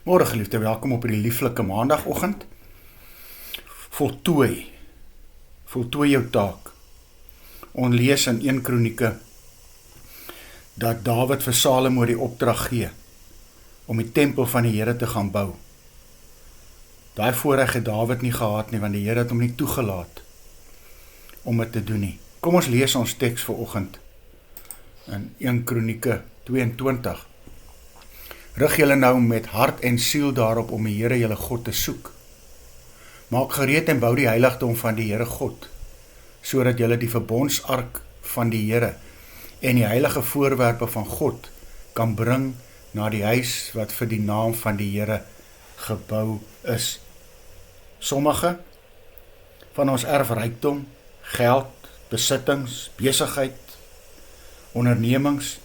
Môre geliefde, welkom op hierdie lieflike maandagoggend. Voltooi jou taak. Ons lees in 1 Kronieke dat Dawid vir Salomo die opdrag gee om die tempel van die Here te gaan bou. Daai voorreg het Dawid nie gehad nie, want die Here het hom nie toegelaat om dit te doen nie. Kom ons lees ons teks vir oggend in 1 Kronieke 22. Rig julle nou met hart en siel daarop om die Here julle God te soek. Maak gereed en bou die heiligdom van die Here God, sodat julle die verbondsark van die Here en die heilige voorwerpe van God kan bring na die huis wat vir die naam van die Here gebou is. Sommige van ons erf rykdom, geld, besittings, besigheid, ondernemings,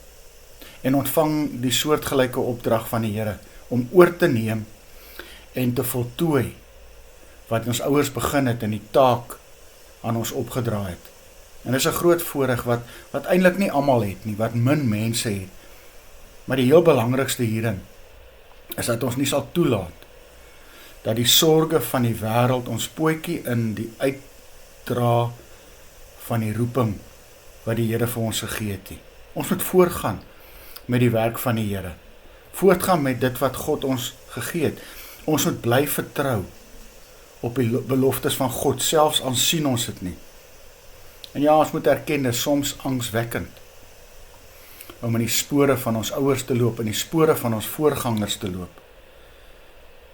en ontvang die soortgelyke opdrag van die Here om oor te neem en te voltooi wat ons ouers begin het en die taak aan ons opgedra het. En dis 'n groot voorreg wat eintlik nie almal het nie, wat min mense het. Maar die heel belangrikste hierin is dat ons nie sal toelaat dat die sorge van die wêreld ons pootjie in die uitdra van die roeping wat die Here vir ons gegee het nie. Ons moet voortgaan met die werk van die Here. Voortgaan met dit wat God ons gegee het. Ons moet bly vertrou op die beloftes van God, selfs al sien ons dit nie. En ja, ons moet erken, dit is soms angswekkend om in die spore van ons ouers te loop, in die spore van ons voorgangers te loop.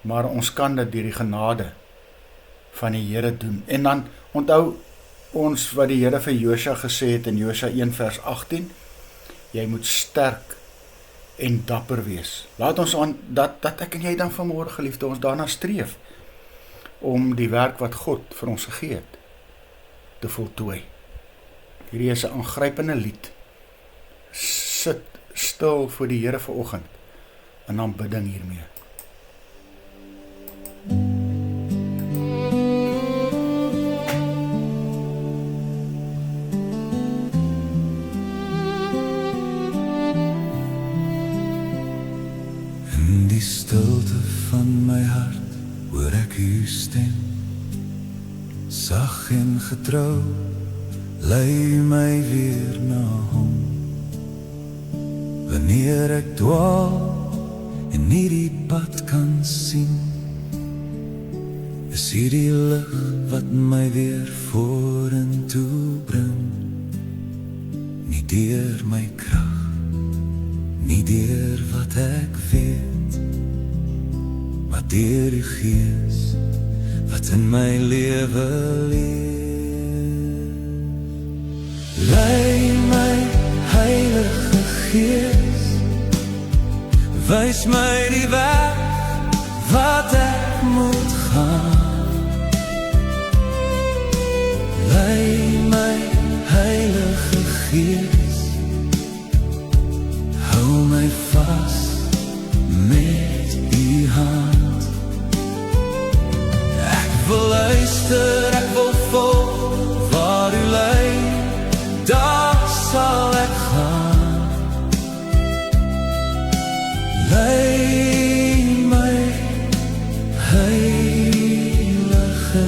Maar ons kan dit deur die genade van die Here doen. En dan onthou ons wat die Here vir Josua gesê het in Josua 1 vers 18, jy moet sterk en dapper wees. Laat ons dat ek en jy dan vanmôre geliefde ons daarna streef om die werk wat God vir ons gegee het te voltooi. Hierdie is 'n aangrypende lied. Sit stil voor die Here vanoggend in aanbidding hiermee. In die stilte van my hart hoor ek u stem, sag en getrou, lei my weer na hom. Wanneer ek dwaal en nie die pad kan sien, is u die lig wat my weer vorentoe bring. Nie deur my krag, nie deur wat ek weet, maar deur die Gees wat in my lewe leef. Lei my Heilige Gees, wys my die weg wat ek moet gaan. Lei my Heilige Gees, hou my vas met u hand. Ek wil luister, ek wil volg waar u lei, daar sal ek gaan. Lei my Heilige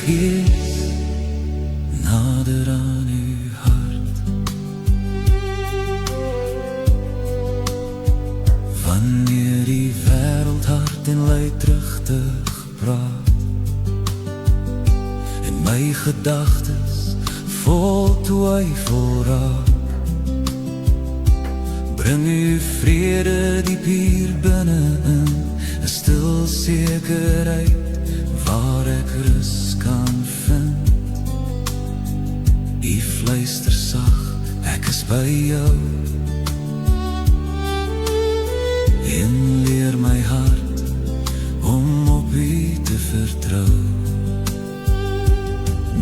Gees nader aan u hart. Wanneer die wêreld hard en luidruchtig praat en my gedagtes vol twyfel raak, bring u vrede diep hier binne in, 'n stil sekerheid waar ek rus kan vind. U fluister sag, ek is by jou, en leer my hart om op u te vertrou.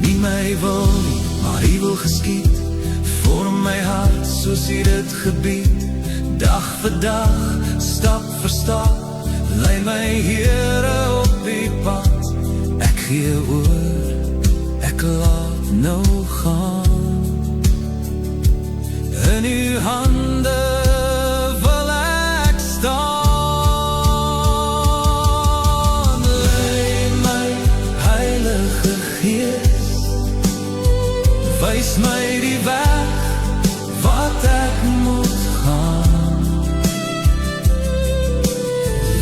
Nie my wil nie, maar u wil geskied, vorm my hart soos u dit gebied. Dag vir dag, stap vir stap, lei my Here op die pad. Ek gee oor, ek laat nou gaan. In uw handen wil ek staan. wys my die weg wat ek moet gaan.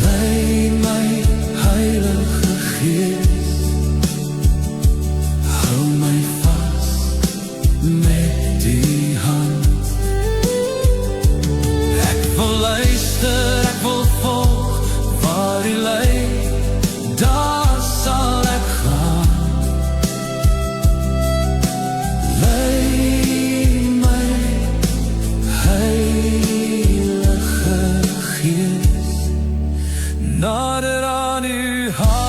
Lei my Heilige Gees, hou my vas met die hand. Ek wil luister, ek wil volg, waar die lei, daar sal ek gaan. Lei my Heilige Gees, nader aan uw hart.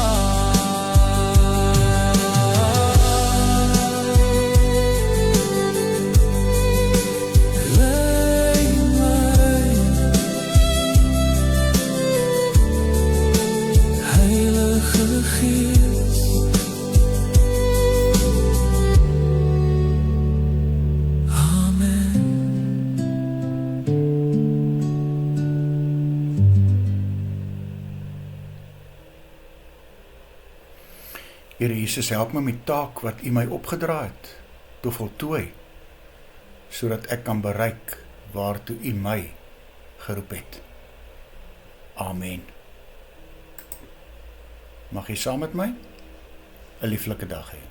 Here Jesus, help my met die taak wat U my opgedra het, te voltooi, sodat ek kan bereik waartoe U my geroep het. Amen. Mag jy saam met my 'n lieflike dag hê.